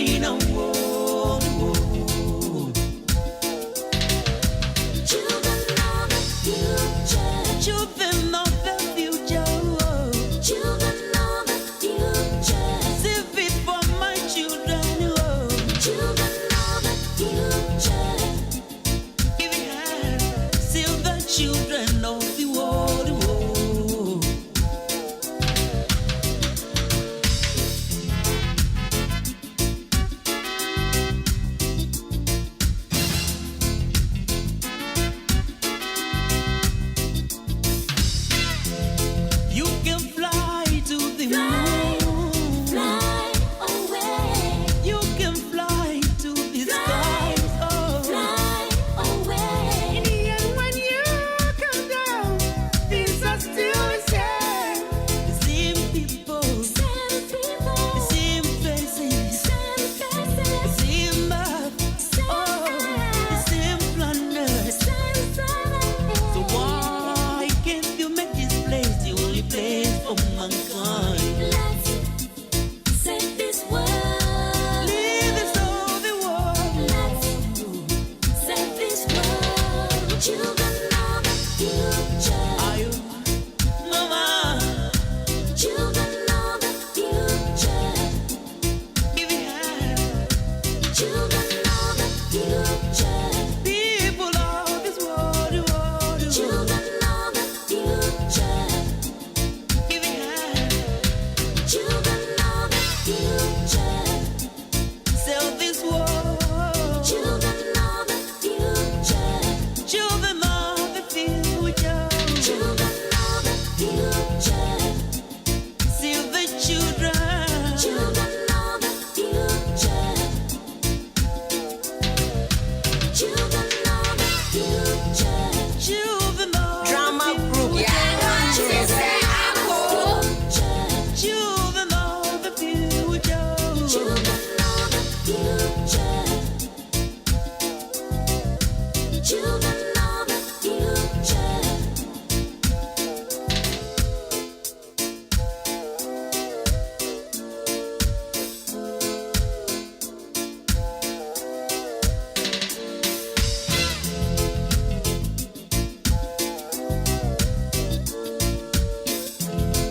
greener world. Children of the future. Children of the future. Children of the future. Save it for my children. Children of the future. Give it hand. Save the children of the world. You can fly to the moon. Fly away. You can fly to the skies. Oh. Fly away. In the end, when you come down, things are still the same. The same people, Same people. the same faces, Same the faces. same earth, oh, the same planet. Same planet. So why can't you make this place the only place for mankind? Let's save this world. Live as though the world. Let's save this world. Children of the future. Are you, Mama? Children of the future. Give it hand. Children of the future. People of this world, Children of the future. give it hand. Children of the future. Sell this world. Children of the future. Children of the future. Children of the future. Sell the children. Children of the future. Children of the future. Children of Drama the group. future. Children of the future. Children of the future. Children of the future.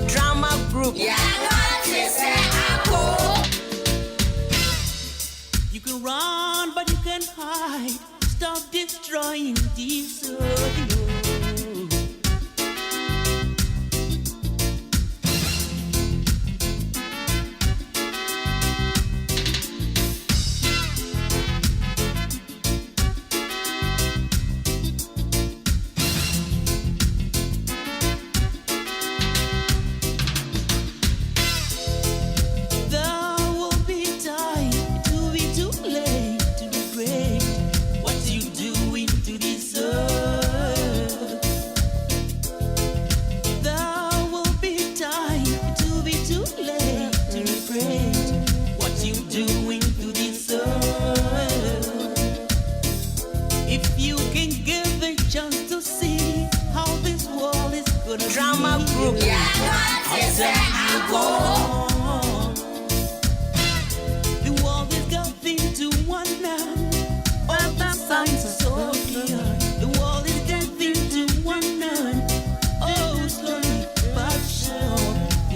Drama group. You can run, but you can't hide. Stop destroying this earth. There will be time, it will be too late to regret what you doing to this earth. There will be time, it will be too late to regret what you doing to this earth. If you can give a chance to see how this world is gonna Drama be, group. I'll tell you what. The world is getting to one now. All the signs are so clear. The world is getting to one now. Oh, slowly but surely.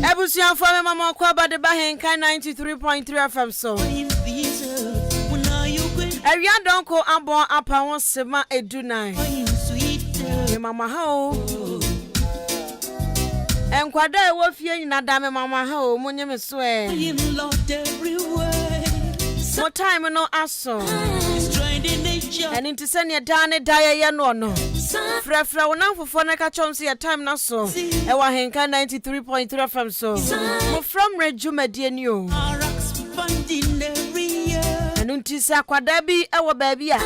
Ebusian for mama kwa ba de ba henka 93.3 FM so. In this earth, when are you going Area don ko abon apa won sema edunai. to sweet Me mama ha o. Enkwada e wo fie nyina da me mama ha o munye me so e. in Lord everywhere. Mo time no aso. Strength in nature. And into send your dane dia no. Frefra wona fofo na ka chom se your time na so. E wa henka 93.3 FM so. Mmofra Mmere dwumadie ni o. Are expanding every year. And into sa kwada bi e wo ba bi a.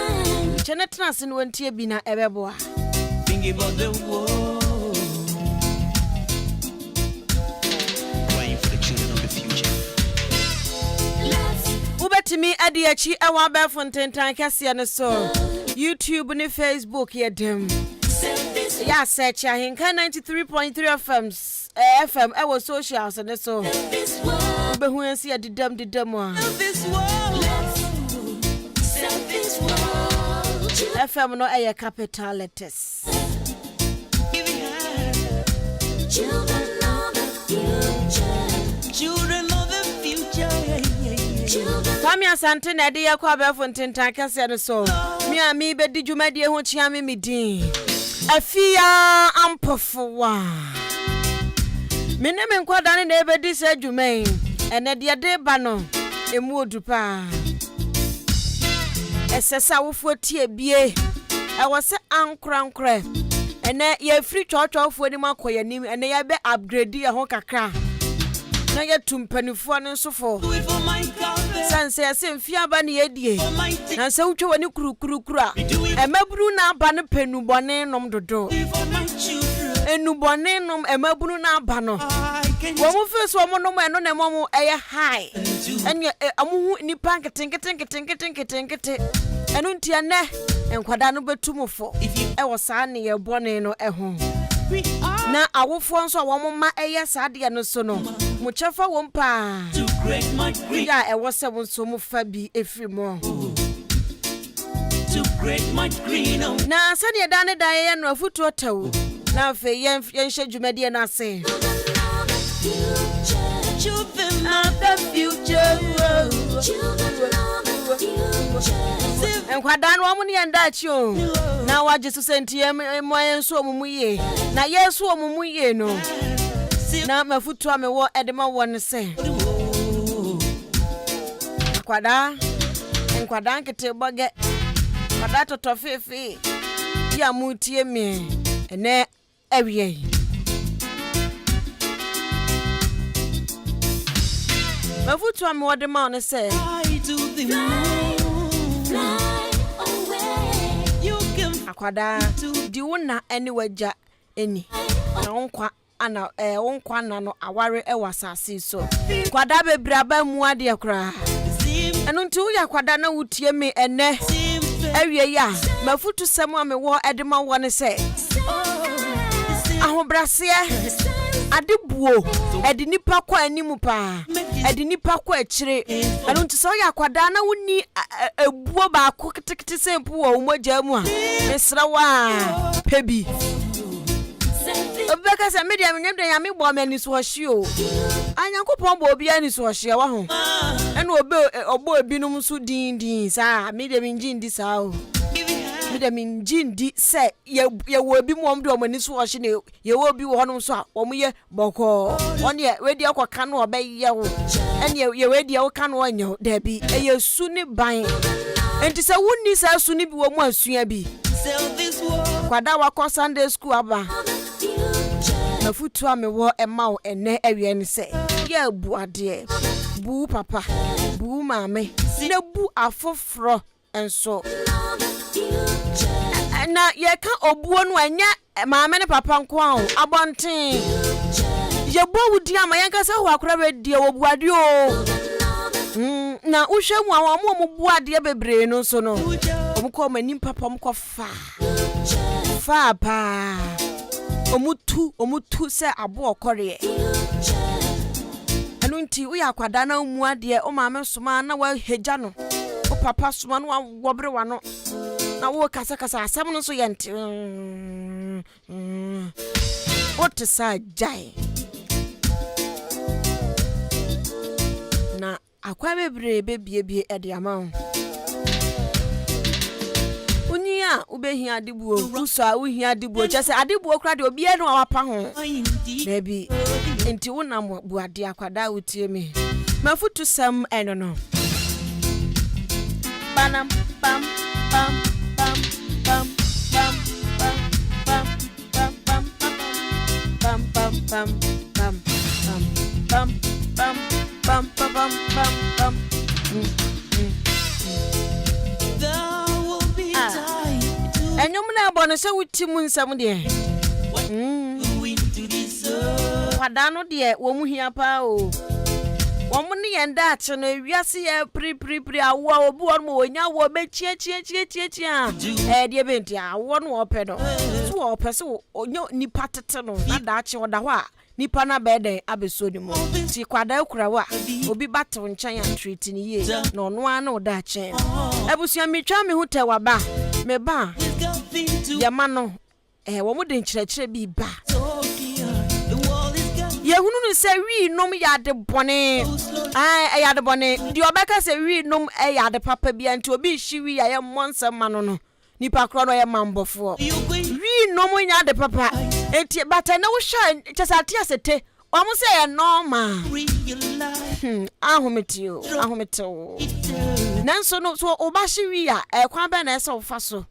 Chene tenase no wantie bi na ebeboa. Think about the world. Praying for the children of the future. Ubetimi adiachi e wa ba fontentan kase ne so. YouTube ni Facebook ye dem. Ya search ahenka 93.3 FM FM I was socials and so this world, be hu see adidam This world. set this world. FM no aye capital letters. Children of the future. Children of the future. Children Kwame Asante na de yakwa befo ntentan kase no so. Me be di dwumadie ho chia me din. Afia Ampfowaa. Me ne me nkwada ne be di se dwuman. Ene de de ba no emu odupa. Esesa wofo tie bie. E wo se ankra. Ene ye free church ni makoya nim ene ye be upgrade ye ho kakra. Na ye tumpanifo ne nsofo. Do it for my God. Sanse ase mfia ba ne yedie. Almighty. Na se wutwe wani kurukura. Emaburu na aba ne penubone nom dodo. Do it for my children. Enubone nom emaburu na aba no. I can Wo mu fe so mo nom eno na mo eye high. Enye amuhu nipa nketenkete. Enu ntia ne enkwada no betumfo. E wo saa ne ye bone no eho. we are Na awofo nso wo mo ma eye saade no so no. Mo chefa wo mpa. to break my grip. Ya e wo se mo so mo fa bi efri mo. To break my green on. Na sane dane dae no afutu otawo. Na fe yen hye dwumadie na ase. Children of the future. Children of the future. Enkwada no mo ne yenda chi o. Na waje so sentie mo yenso omumuye. Na yeso omumuye no. Na mafutu amewo edema won se. Enkwada nkete boge. Kwada totofefe. Ya mutie me. Ene awie. Mafutu amewo de ma on se. Fly to the moon. Fly away. You can Akwada di wona ene waja eni. Na onkwa ana onkwa na no aware e wasase so. Kwada bebraba mu ade kra. seem Eno nti wo yakwada na wutie me ene fair. awie ya mafutu sem amewo edema won se. Ahobrase adebuo edi nipa kwa animu pa edi nipa kwa akire anu nti so yakwada na woni ebuo ba ko kitikiti sempu wo mogya mu a mesra wa pebi obeka se media menyemde ya me bo mani so hye o anyankopon bo obi ani so hye wa ho enu obo ebinum so din sa media minjindi sa o media minjindi se ye wo bi mo mde omani so hye ne ye wo bi wo hono so a omo ye boko on ye wedi akwaka no obaye wo ene ye wedi akwaka no anya da bi eye su ni ban enti se wonni sa su ni bi wo mu asua bi Sell this world. kwada wakọ Sunday school aba mafutu amewo ema o ene awie ni se ye bu ade bu papa bu mame na bu afoforo enso na ye ka obuo no anya mame ne papa nko a abonten ye bo wudi ama ye ka se ho akora be die wo bu ade o na uhwemu a wo mo bu ade bebre no so no omukọ manim papa omukọ fa pa omutu se abo okore anu nti wo yakwada na mu ade o maame soma na wa heja no o papa soma no wo bre wa no na wo kasa asem no so yente o te sa jai na akwa bebre bebie ede ama unia ubehia adibuo uso a uhia adibuo chese adibuo kra de obi enu awapa ho baby enti wonam bu ade akwada utie me mafutu sam eno no banam pam pam pam pam pam pam pam pam pam pam pam pam pam pam pam pam pam enyum na bono se wuti mu nsam de kwada no de wo mu hia pa o wo mu ne yenda ache no wiase ya pri awo obu won mo onya wo be chie a de benti awo no ope no so ope so onyo nipa tete no na da ache oda ho a nipa na bede abeso ni mo ti kwada kurawa obi batew nkyan ya treat ni ye na ono ana oda chen abusua metwa me hutewa ba me ba yama no wo mo de nkyerɛkyerɛ bi ba yehunu no se wi nom ya de bone ya de bone di obeka se wi nom ya de papa bia nti obi hyi wi ya ye monsa ma no nipa kro no ye mambofo wi nom ya de papa enti bata na wo hwa chesate asete o mo se ye normal ahometio nanso no so oba hyi wi ya kwan be na ese wo fa so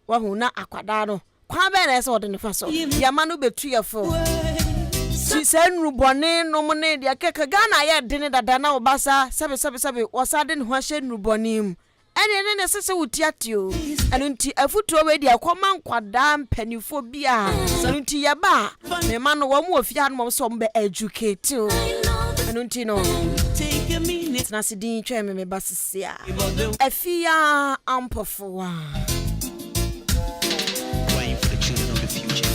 wa hu na akwada no kwan be na ese wo de ne fa so yama no betu ye fo si senru bone no mo ne dia keke Ghana ye de ne dada na obasa sabe wasa de ne ho ahye nru bonim ene ne sese wutiatio anu nti afutuo we dia koma nkwada mpanifo bia anu nti ye ba me ma no wo mo ofia no mo so mbe educate anu nti no take a minute na sidin twa me basisia Afia Ampfowaa Crying for the children of the future.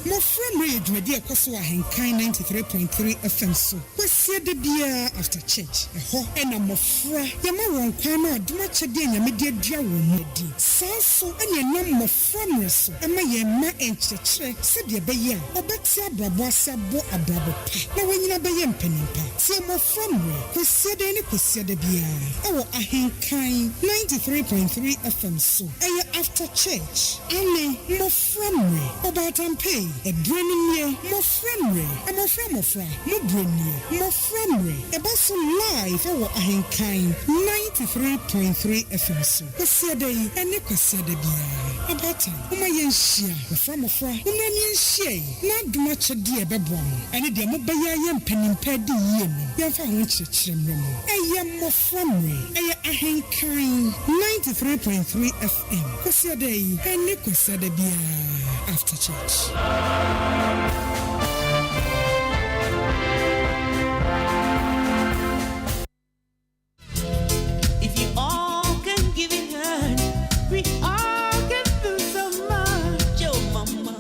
Mmofra Mmere dwumadi akoso ahenkan 93.3 FM so. Wasie de bia after church. Eho ena mmofra yama won kwan na aduma chede nyamede adua wo madi. Sanso ene nam Mmofra Mmere so. Ema ye ma enkyekere se de be ye a obeti abrabo asabo abrabo pa. Na wonyina be ye mpanimpa. Se Mmofra Mmere kwasie de ne kwasie de bia. Ewo ahenkan 93.3 FM so. Eye after church. Ane Mmofra Mmere obatampe Ebrennie, Mmofra Mmere, Mmofra, Mubrennie, Mmofra Mmere, Ebaso live our ahenkan 93.3 FM so. Kwasiade, ene kwasiade bia. Abata, uma yenhia, Mmofra, uma yenhia, na duma chedi ebebom. Ene de mobaya ye mpanimpa di yie no. Yemfa ho kyerkyerem no. Eye Mmofra Mmere, eye ahenkan 93.3 FM. Kwasiade, ene kwasiade bia. After church. If you all can give it hand, we all can do so much. Yo, mama,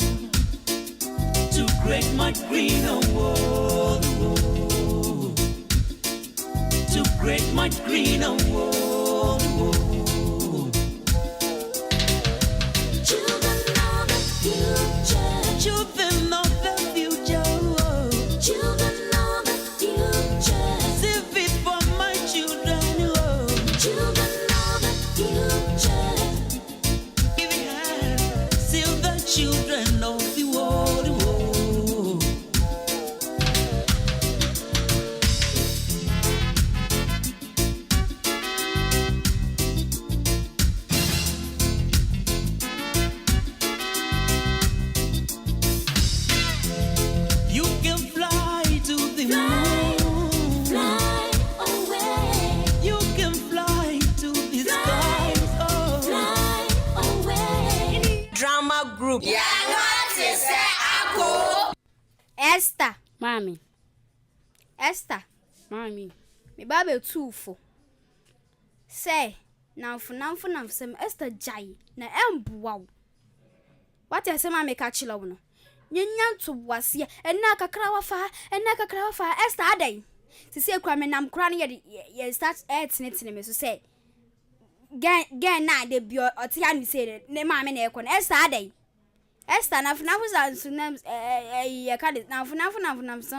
to create my greener world, to create my greener world. Children of the future. Children of the future. Children of the future. Save it for my children. Children of the future. Give it hand, save the children of the world. You can fly to the moon. Fly away. You can fly to the sky. Oh. Fly away. drama group Esther, Mommy, Esther, mommy, me babe tufo. Say, namfo sem Esther jai na embuwa. What I say ma me catch law no. Nyenyan to wasia enna kakra wafa Esther adai. Sisi ekura me nam kura ne ye start etine me so say. Gen na de bio otia ni say ne ma me na ekọ na Esther adai. Esther namfo sunam ye ka de namfo so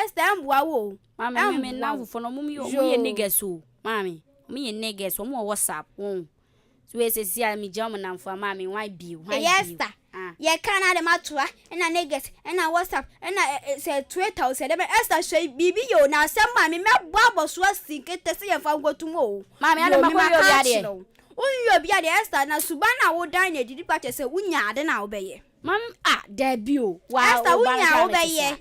Esther embuwa wo. mommy, me now for no mummy or me niggas so, mommy, me and niggas, one more WhatsApp, won't. So we say, me German and for mommy, why be? Esther. Ye kana de matua na neget na WhatsApp na say Twitter say dem Esther say bibi yo na asem ma me babo so asikete say ye fa gotumo Mommy, I don't know where you are. Unyo bia de Esther na suba na wo dan na didi pa say unya ade na wo beye Mom, debut. Wow, Esther unya wo beye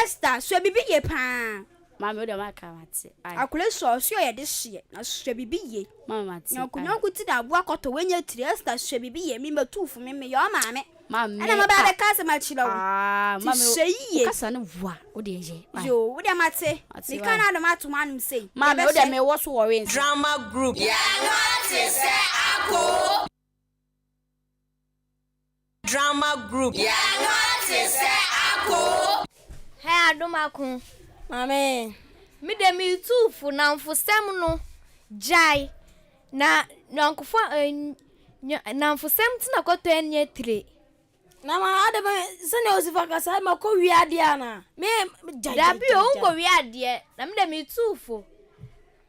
Esther so bibi ye pa Mommy, what am I coming? akule so ye de hye na so bibi ye Mama, nyanku ti da bo akoto wenye tri Esther so bibi ye mi metufu me yo ma me Mami. Ana maba be kasa ma chilo. Mami. Sheye. Kasa ne voa. O de je. Yo, wo de mate. Me kana do mato manum sei. Mami, o de me wo so worry. Drama group. Drama group. Hey, Adomako. Mame. Me de me too for now for sem no. Jai. Na nkofo na for sem tina kwato enye 3. Na ma ade ba sene osifa kasa ma ko wi ade ana. Me jai. Da bi o nko wi ade. Na me de me too for.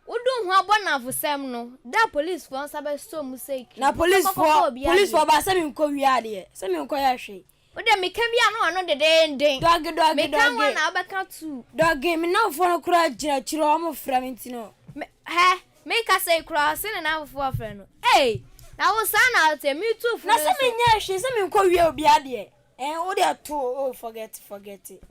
Wodu hu abona for sem no. Da police for sabe so mu say. Na police for ba se me ko wi ade. Se me ko ya hwe. Ode me ka bia no ano de den. Dog. Me ka wa na abeka tu. Dog me na fo no kura gira chiro Mmofra ntino. Me ka say kura se na afo afre no. Hey, na wo sa na te me too for. Na se me nya hwe se me ko wi obi ade. O de to forget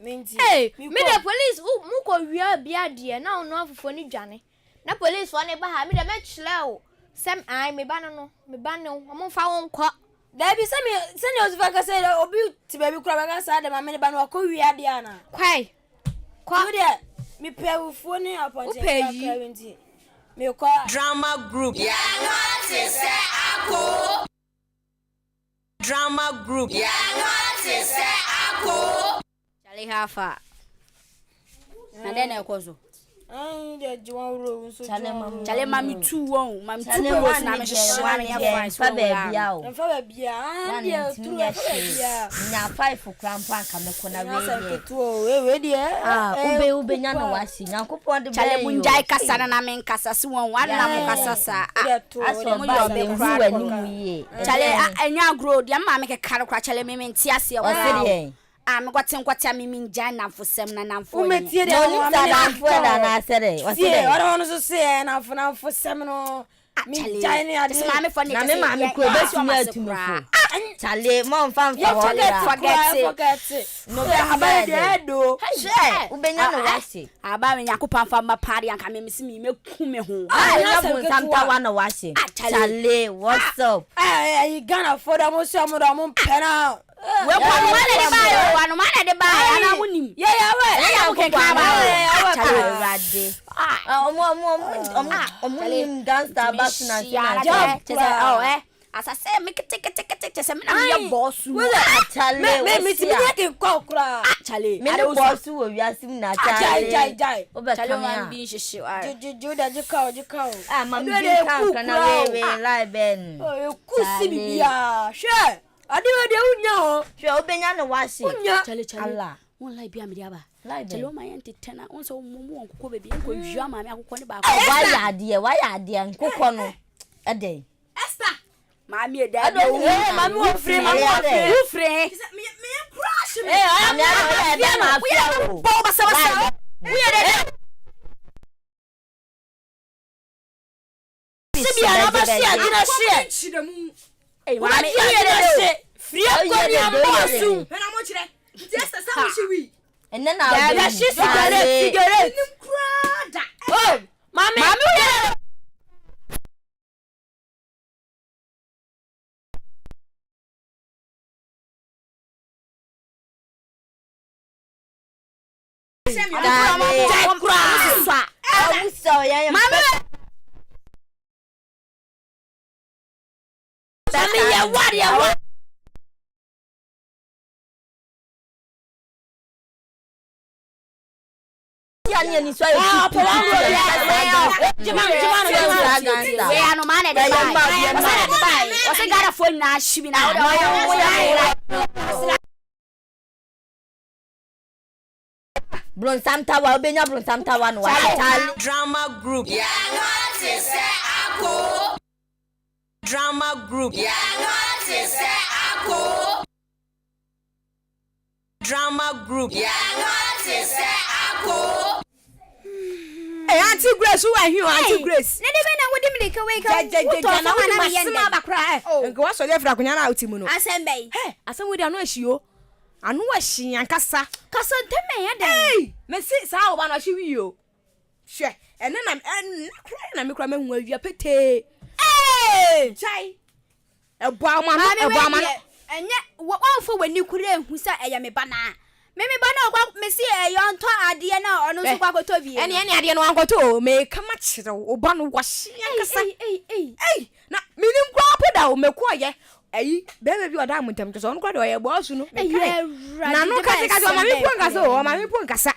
me nti. Hey, me the police mu ko wi obi ade na ono afofo ni dwane. Na police for ne ba ha me de me kyle o. Sem ai me ba no mo fa won kọ. Da bi se ne osifa ka say obi ti ba bi kura ba ka sa de ma me ba no ko wi ade ana. Kwai. Ko de me pe wufuo ni aponte ka nti. Me ko Drama group. Drama group. Chale hafa. Na den e ko so. ai de jiwan ro so chale mami tu won na me shwa ya fine fa ba bia o fa ba bia dia tu fa bia nya 5 krampa ka me ko na we de ube nya no wasi nyankopon de chale munjai kasa na me nkasa si won wan na mo kasa sa aso ba be huwa ni mu ye chale enya agro de ma me ke kare kwa chale me ntia se o se me kwaten mi minja na fosem na namfo o metie de o na fo da na sere o se ora ono so se na fosem no minja ni ade ma me fo ne na me ma me ko be tumi atumfo chale mo mfa forget no be aba de do she ubenya no wase aba me nyakopa mfa ma pare anka me misi me ku me ho na bo samta wa no wase chale what's up you gonna for them so mo pena we kwa mana de bayo ana munim yeah we ke ka ba chale rade omo dance ta back na job asase me kete se me na me boss chale me ti me ke kwa kura chale me no boss wo wiasim na chale jai chale man bi shishi jo da jikao ma me bi kan na we live ben kusi bibia she ade we de unya o she obenya no wase chale Allah won live bi amiri aba chale o mayan tetena won so mumu onkoko bebi enko hwa ma me akoko ne ba wa ya ade nkoko no ade Esther mami e da mami wo free me crush me ami ana ma afia o bo basa we de Sibi ana ba shi agina shi mami de free ko ni ambosu na mo kire Esther sa mo shi wi enne na da shi cigarette nim krada oh mami Blon Samtawa obenya Blon Samtawa no wa drama group drama group drama group Auntie Grace who are here Auntie Grace ne de be na wodi me ke we ka na wodi masema bakra nko wa so je fra kunya na utimu no asem bey asem wodi anu ahio anu ahyi yankasa kasa teme ya de me si sa oba no ahyi wi o hwe ene na me kra me hu awia pete chai ebo ama enye wo for wani kure hu sa eye me bana me bana kwa me si yon to ade na ono so kwa koto bi ene ade no ankoto me kama kire oba no wahye ankasa na minim kwa poda o me koye ayi bebe bi oda muntem to so no kwa de oye boss no na no ka o ma mi ponkasa o ma mi ponkasa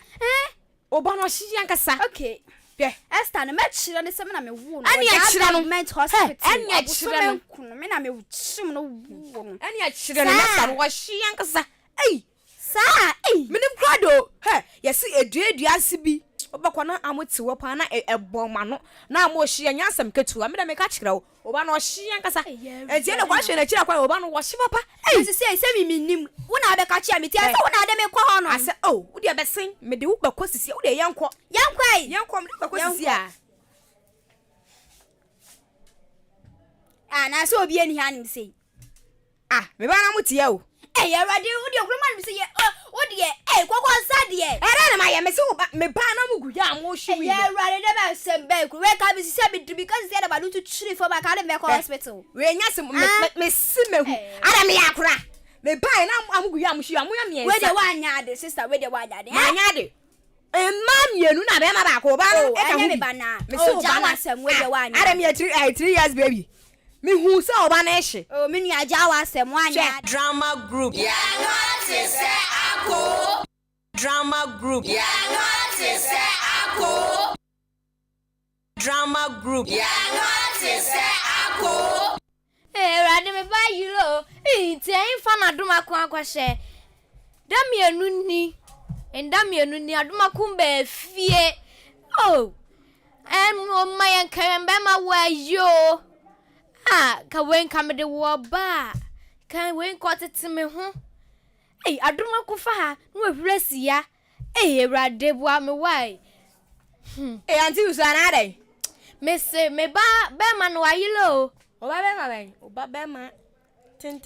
oba no hye ankasa okay Esther na me chira ne se me na me wu no ani a chira no hospital ani a chira no me na me chim no wu ani a chira no Esther no wahye ankasa sa minim krado yesi eduadua sibi obakwa na amoti wo pa na eboma no na amohye anya asem ketu ameda me ka kire wo oba no hye ankasa etie ne kwa hye na kire kwa oba no wo hye papa se mi minim wo na be ka kire mi tie se wo na de me kwa ho no ase wo de besen me de wo bakwa sisi wo de yankwo me de bakwa sisi na so obi ani ha nim sei me ba na mutie o Erade udi okroma mi se ye odi kwakwa sade na ma ye me se me ba na mugu ya mo hwi erade de ba sembe ku we ka bi se bi because se da ba do to chiri for ba ka de me hospital we nya se me si mehu ara me yakora me ba na amugu ya mo hwi amoya me we de wa nya de sister we de wa nya de ma nya de mienu na be ma ba ko ba no e ka me ba na me se ba na sem we de wa nya ara me 3 years baby me hu so oba na ehye me nu aja wa asem anya Drama group. Ya ngati se ako. Drama group. Ya ngati se ako. Drama group. Ya ngati se ako. Rade me ba yiro. Ti en fa na duma ko akwahye. Da mienu ni. Enda mienu ni aduma kumba fie. Oh. O mayan kembe ma wa yo. Ka wen kamede wo ba. Kan wen ko tete me ho. Aduma ko fa ha, no ahwresi ya. Ewrade bua me wai. Auntie Usana dey. Me se me ba ma no ayilo. Oba be ma. Ten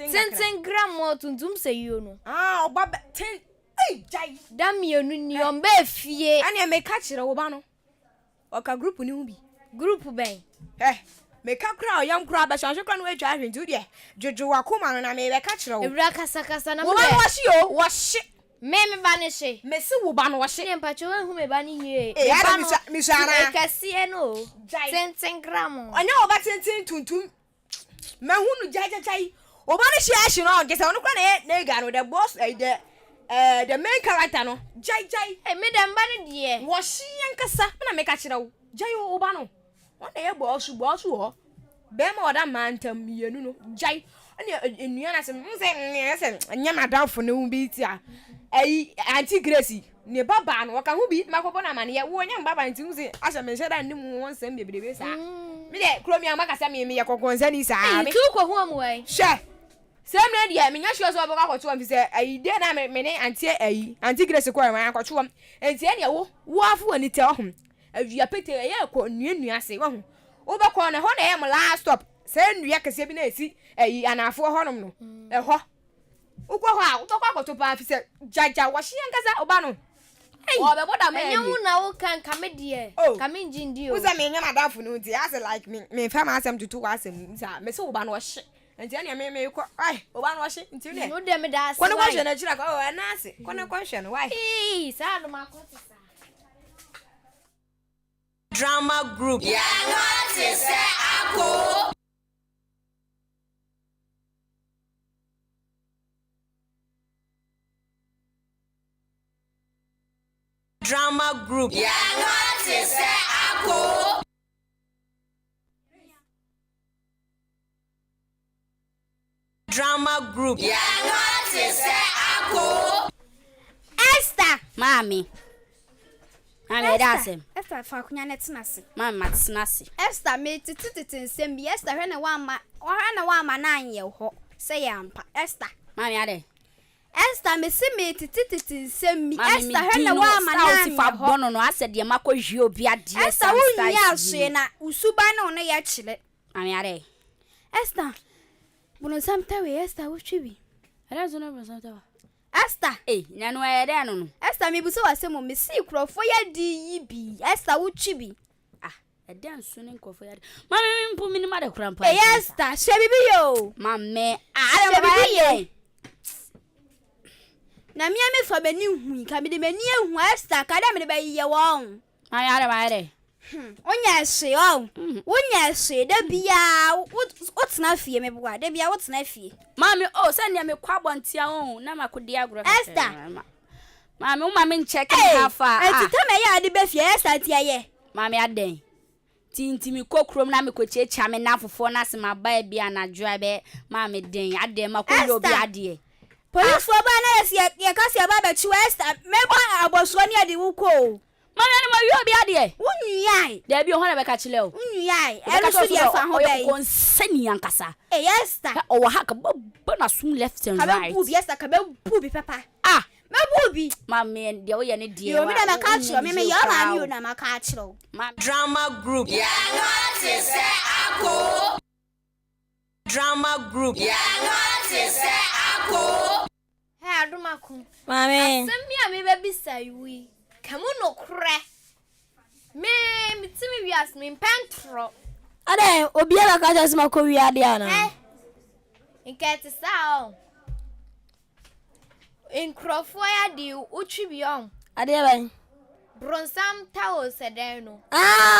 gram mo tuntum se yo no. Oba 10. Jai. Da mienu ni on be fie. Ani me ka kire oba no. Oka group ni hu bi. Group ben. Me ka kra oyam kra ba shanhwe kra no atwa ahwentu de. Jojo wakoma no na me be ka kire wo. Ewra kasa na me. Wo ba no hye o, wo hye. Me ba ne hye. Me se wo ba no wo hye. Ne mpacho hu me ba ni hie. Ara mi shana. Kase no. 10 gram. Onya oba 10 tuntum. Me hunu jai. Oba no hye no gese ono kra na ga no the boss the main character no. Jai. Me dem ba ne de. Wo hye nkasa na me ka kire wo. Jai oba no. Ona ye boss ho. Be ma oda mantam mienu no. Jai. Ani enua na se nya madamfo ne hu bi ti a. Auntie Gracie ne baba no waka hu bi makobo na mane ye wo nya baba nti hu se asha me sheda ndim won sam bebrebe sa. Me de kromi amakasa me ye kokonsa ni sa. Me tu ko hu am wai. She. Sem na de me nya hwe so obo kwakoto am fi se de na me ne auntie Gracie ko am akoto am. Enti e ne wo afu ani te ohun. Avia pete ye ko nua se wo hu. Wo be ko na ho na ye mo last stop. Se nua kese bi na esi anafo honom no. Ho. Ukwa ho utokwa kotopa fi se jaja wahye nkasa oba no. O be boda me nyu na wo kan kamedie. Kamenji ndi o. Uza me nya madafo no nti as like me fa ma asem tutu asem nti me se oba no hye. Nti ania me ko oba no hye nti ne. No de me da ase. Kono kwahye na kira ko na ase. Kono kwahye no why? Sa no makoti sa. Drama group. Ya ngati se ako. Drama group. Ya ngati se ako. Drama group. Ya ngati se ako. Esther Mami dasem. Esther fa kunya net nase. Mami matsenase. Esther me titi nsem bi Esther hwe na wa ma na anye ho. Se ya mpa Esther. Mami ade. Esther me se me titi nsem bi Esther hwe na wa ma na anye fa ho. bono no ase de makohwie obi ade Esther wo nya ahwe na usuba na ono ya kire. Mami ade. Esther Bono samta we Esther wo twibi. Ade zo no bono samta. Esther nyanu ayede no. Esther me buso wasem me si krofo ya di yibi. Esther wo twibi. Ede ansu ne nkofo ya. Mami mpu minima de krampa. Esther, she bibi yo. Mame, she bibi ye. na me fa bani hu ka me de mani ehu Esther ka de me de be ye won Mayare. Onya hye o. Wonya hye da bia wotena fie me boa. Da bia wotena fie. Mami send me kwabontia o na makodi agro. Esther. Mami o mami check hafa. Etita me ya de be fie Esther tia ye. Mami aden. Tinti mi kokrom na me kochecha me na fofo na se maba bia na dwa be mami den ade makoyi obi ade. Police for ba na ye ka se ba be chi Esther. Me ba aboso ni ade wuko. Mami ni ma wi obi ade. Wunyai. Da bi o ho na be ka chile o. Wunyai. Ero so dia fa ho be. Kon sani ankasa. Esther. O ha ka ba sum left and right. Ka be bu bi Esther ka be bu bi papa. Me bu bi. Mami de o ye ne die. Yo me da na ka chiro me yo ma mi o na ma ka chiro. Drama group. Ya ngati se ako. Drama group. Ya ngati se ako. Hey adumaku. Mami. Asem mi a me be bisa yi. Kamu no kure. Me timi wias me pentro. Ade obi ala ka just ma ko wi ade ana. Nkete sa o. Nkrofo ya di utwi bi on. Ade ban. Bronsam tawo seden no.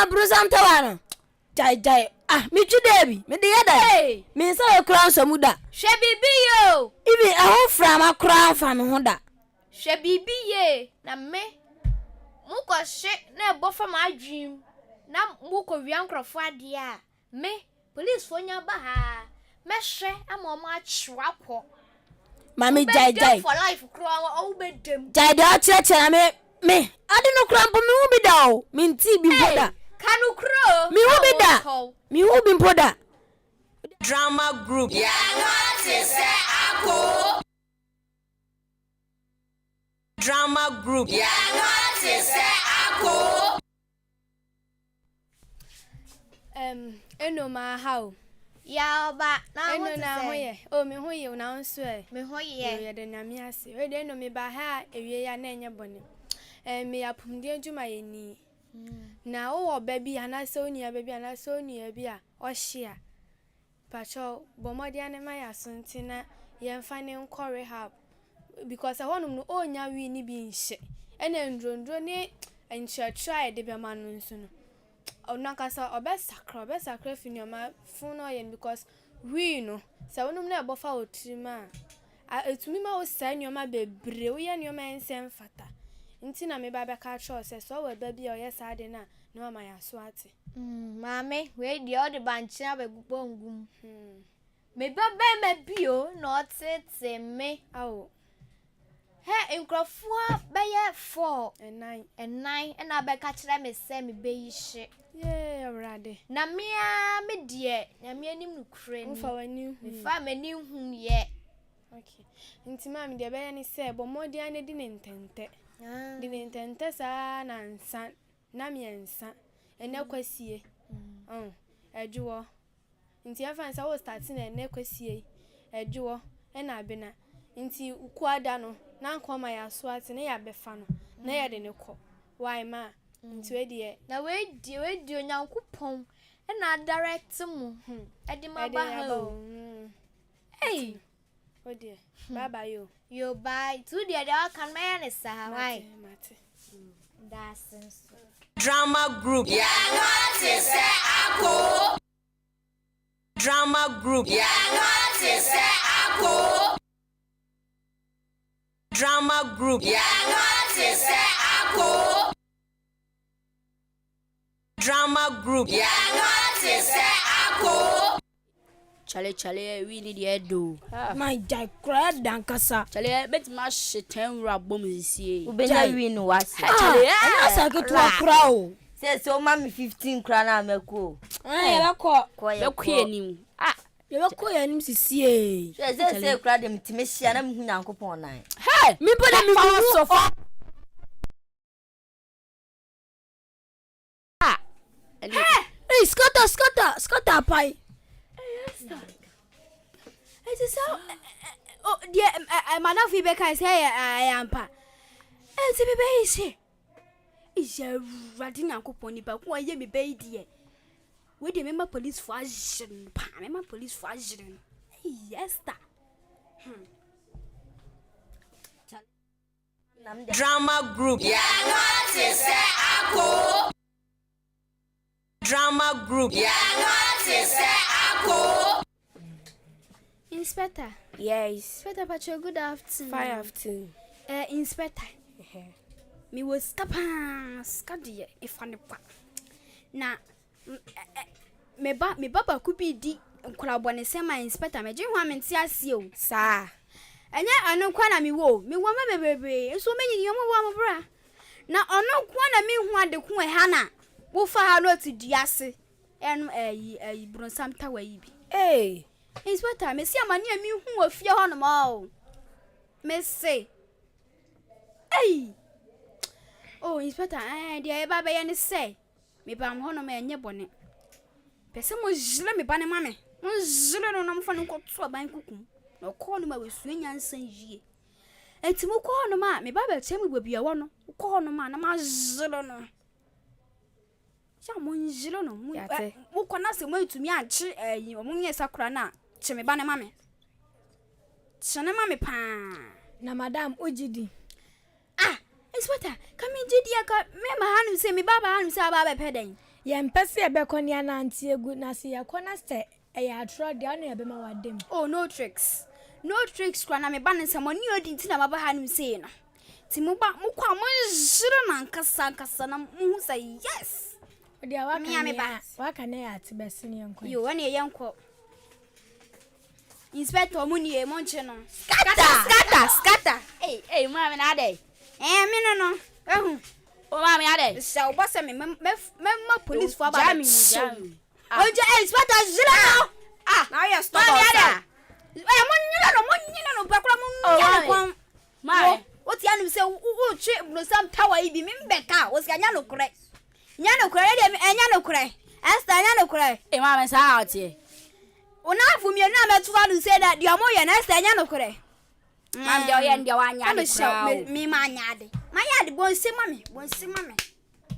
Bronsam tawa no. Jai. Me twi debi. Me de yada. Me sa kura nso muda. Hwe bibi yo. Ibi ahofra ma kura fa me ho da. Hwe bibi ye na me muko hye na ebofa ma adwim na muko wi ankrofo ade a me police fo nya ba ha me hye ama o ma chwakọ Mami jai for life kro o bedem jai da chira me ade no kura mpo me hu bi da o me nti bi boda kanu kro me hu bi da me hu bi mpoda Drama group. Ya ngati se ako. Drama group. Ya ngati se ako. Eno ma how. ya ba na Eno na hoye. Me hoye una nso e. me hoye Ye de nyame ase. We de no me ba ha ewie ya na enye bone. Me yapumde adwuma ye ni. Na wo ba bi ana se oni ya ba bi ana se oni ya bi a o hia. Pacho bomodi ane ma ya suntina ye mfa ne nkọ rehab because ahonum no onya wi ni bi nhye. Ena ndrondro ne enchia de be ma no nso no. Onakasa obesakra finioma fun no yen because we no se wonum na ebofa otrima etumi ma wo sa nyoma bebre wo ye nyoma ensem fata nti na me ba be ka tro se so we ba bi o ye sa de na no ma ya so ate mame we di o de banchina be gupo ngum me ba be me bio no tete me awo he nkrofo be ye 4 and 9 and be ka kire me se me be yi hye yeah already na me die na me anim no kure ni mfa wani me fa mani hu ye okay nti ma me de be ni se bo modi ane di ne ntente di ne ntente sa na nsa na me nsa ene kwasie ejuwo nti afa nsa wo start na ene kwasie ejuwo ena abena nti ukuada no na nkoma ya so ate ne ya befa no na ya de ne kọ why ma nti we de na we di onyankopon na direct mu e di ma ba ha hey o de bye bye yo bye tu de kan ma ne sa why mate that's Drama group. Ya ngati se ako. Drama group. Ya ngati se ako. Drama group. Ya ngati se ako. Drama group. Ya ngati se ako. Chale we need the do. My jai kura dankasa Chale bet ma shetem rabom sisie. Ubenya win was. Chale ana sa ke to kura o Say so mama 15 kra na meko. ye ba ko Be kwenim. ye ba ko ya nim sisie Say kra dem timehia na mhu Nyankopon nan. Hey, me boda me so fa hey scatter pai it is how oh dear madam fi be kan say ampa ti be be ise ise radi Nyankopon ni ba ko ye me be die we dey member police for action pa member police for action yes ta Drama group. Yangwa te se ako. Drama group. Yangwa te se ako. Inspector. Yes. Inspector Pacho, good afternoon. Fine afternoon. Inspector. Me was scadi if on the pa. Na me baba could be di nkwalabone sema inspector me gye ho amenti ase o. Sa. Enya anu kwa na me wo ma bebebe enso menyi yomo wo amobra. Na ono kwa na me hu ade ko e ha na wo fa ha no ti diase. Enu bronsam tawa yi bi. Hey. Inspector, me see amani mi hu afia ho no ma o. Me say. Hey. Oh, Inspector, dia e ba be ye ne say. Me ba ho no ma enye bone. Pese mo jile me ba ne ma me. Mo jile no na mo fa no ko to ban kuku. Na ko no ma we su nyansan yie. Enti mo ko no ma me ba ba che me bobia wo no. Ko no ma na ma jile no. Ja mo jile no. Mo ko na se mo etumi anche mo nye sakura na. Cheme ba ne mame. Chene mame pa. Na madam ojidi. Ah, Inspector, come in jidi aka me ma hanu se me baba hanu se aba be peden. Ye mpese e be konia na anti egu na se ye kona ste e ya atro de ono ye be ma wadem. Oh, no tricks. No tricks kwa na me ba ne se mo ni odi ti na baba hanu se no. Ti mo ba mo kwa mo jiro na nkasa na mu say yes. Odi awaka waka na ya ti bese ne enko. Yo, wane ye enko. Inspector muni e monche no. Scatter. Hey, mama na dey. Me no. Ehu. O mama ya dey. So boss me police for about Jami. Oje Inspector zira no. Now you stop. Mama ya dey. Monnyina no bakura monnyina kon. Mama. What you anu say wo twe no sam tower yi bi me mbeka. Wo sia nya no kure. Nya no kure dey enya no kure. Esther nya no kure. Hey, mama sa out here. Ona afumie na metuwa do say that dia mo ye na Esther nya no kure. Mam dia ye ndia wanya de. Me ma nya de. Ma ya de bonse mame.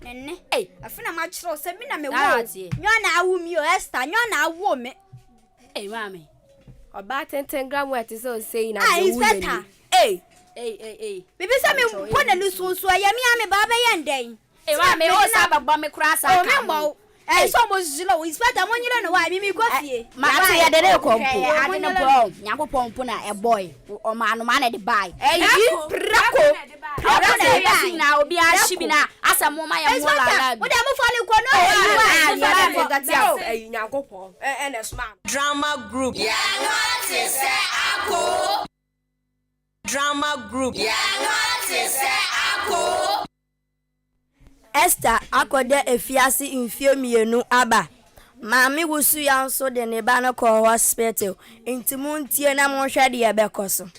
Nenne. Hey, afina ma kiro se mi na me wo. Nyo na awu mi o Esther, nyo na awu me. Hey, mami. Oba 10 gram wet is so say na the Inspector. Hey. Bibi se me pona lu so ya mi ame ba ba ye ndai. Hey, mami, o sa babba me kura sa ka. O so mo jilo Inspector mo nyire no wa mi mi kwafie. Ma to ye de kompo. Ade no bro, nyanko pompo na e boy. O ma no ma na de buy. Brako na obi a shibi na asa mo ma ye mo la. Wo da mo fale ko no nyanko pom. And smart. Drama group. Yangwa te se ako. Drama group. Yangwa te se ako. Esther akode efiasi infio mienu aba. Mami wusu ya nso de ne ba no ko hospital. Intimu ntie na mo hwe de yebekoso.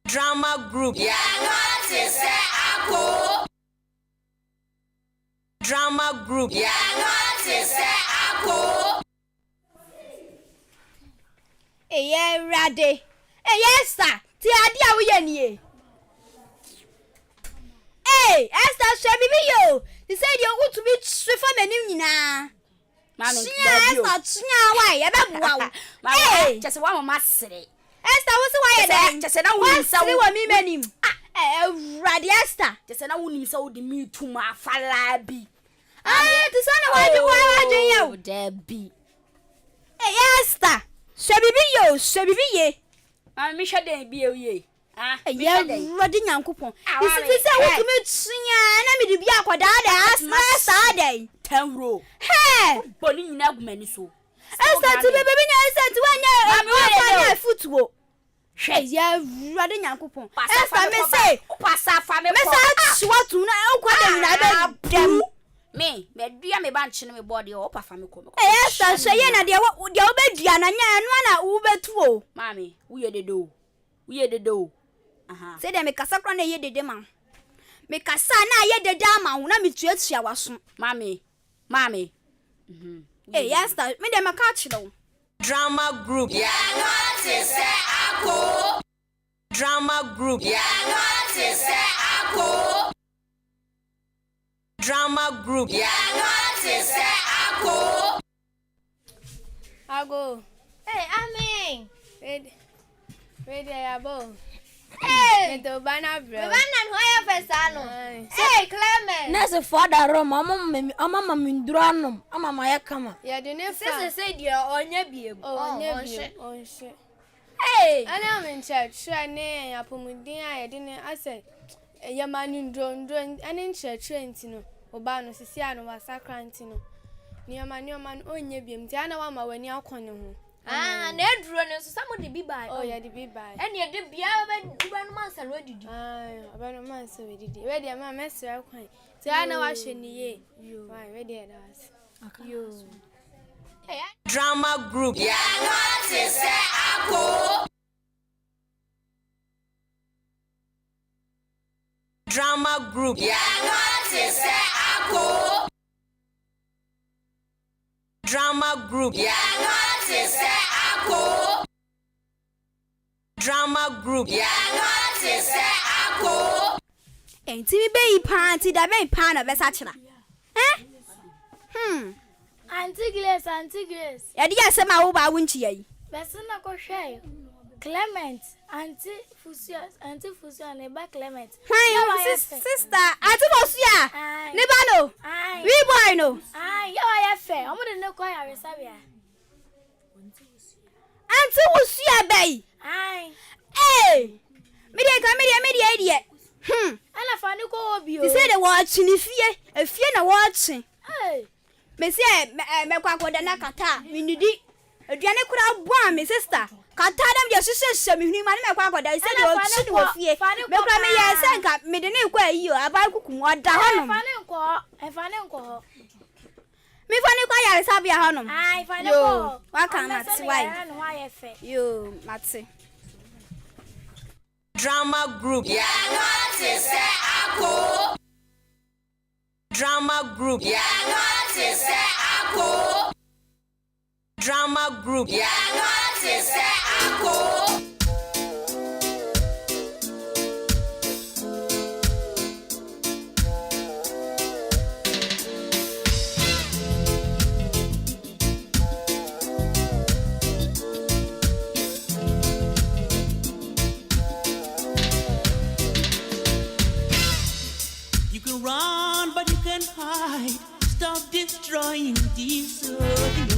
Drama group. Yangwa te se ako. Drama group. Yangwa te se ako. Rade. Esther, ti ade a wo ye nie. Hey, Esther, show me yo. He said you want to be swift for many nyina. Mami, Esther, why? Ya be bua. Hey, just one mama sere. Esther, what's why there? Just na woni sa wo mi manim. Rade Esther. Just na woni sa wo di mi tuma fala bi. To sana why be why you? Debbie. Hey, Esther. Show me ye. Mami, me hwe den bi ye. Yeah, Roddy Yankupon. This is what to meet Sinya, and me to be a quadada, my Saturday. 10 row. Hey, Bonnie Nagmani so. Esther to be baby, I said to one football. Hey, yeah, Roddy Yankupon. Esther may say, pass our family. What to know? Quite me, do me bunch in my body or papa family. Esther, say, yeah, dear, what your bed, Diana, and one Uber too. Mammy, we are the do. We are the do. Say them make a sacra ye de dema. Make a sana ye de dama, una mi treat shawas. Mammy. Hey, yes, that made them a catch though. Drama group. Yangwa te se ako. Drama group. Yangwa te se ako. Drama group. Yangwa te se ako. I go. Hey, Amen. Ready, above. Hey, the banner bro. the banner who are fesano. Hey, Clement. Nese for the room, mama mindranum, ama my kama. Yeah, the name Say dear on your beer. oh shit. Hey, And I'm in church. Sure, nay, I put my dinner. I didn't. I said, "Your man in drone, and in church, Trentino, Obano, Siciano, was Sacrantino. Near man, on your beam. Tiana, Wama, when you're calling. and they're drone, so somebody be by. Oh, yeah, the be by. And you did be one month already. About a month, so we did. Ready, I'm a mess. Tiana, washing ye. You, why, ready at us. You. Drama group. Yeah, what is that? Drama group. Yeah, what is that? Drama group. Yeah, what is that? Drama group. Yeah, what is that? And to be panty that may pan of Vesachina. Auntie Grace. Yeah, yes, my old won't ye. Besina ko share. Clement, Auntie Fusia, and a back Clement. Why, sister, I suppose, yeah. Nebano, Aye, we boy no. aye, you are fair. I'm going to know quite a Sabia. Auntie will see a bay. Aye, Hey, media idiot. and I found you go of you. You say the watching if you're watching. Hey, Messia, Mekwa na kata, minidi. Adriana could have born me, sister. Kata them your sister, me, man, Mekwa, I said, you're of ye. Mekwa me, I said, me the name where you are about cooking what down. I found him. Me funny quiet, Sabia Hanum. I find You, you. what can Matsi why? Why fair? You, Matsi. Drama group. Yeah, what is that? Drama group. Yeah, what is that? Drama group. Yeah, what is that? You can run, but you can hide. Stop destroying this earth.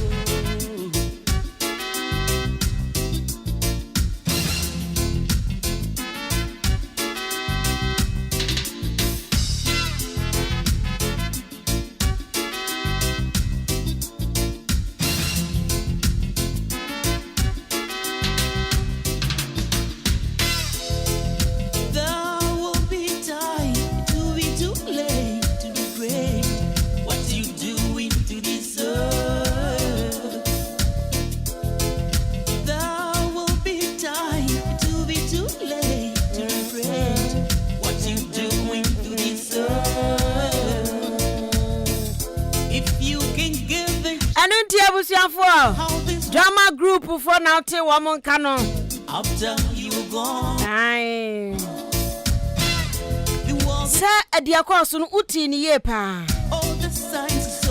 Drama group for now till woman canon. After you gone. Aye. Sir, a dear cousin Uti ni yepa.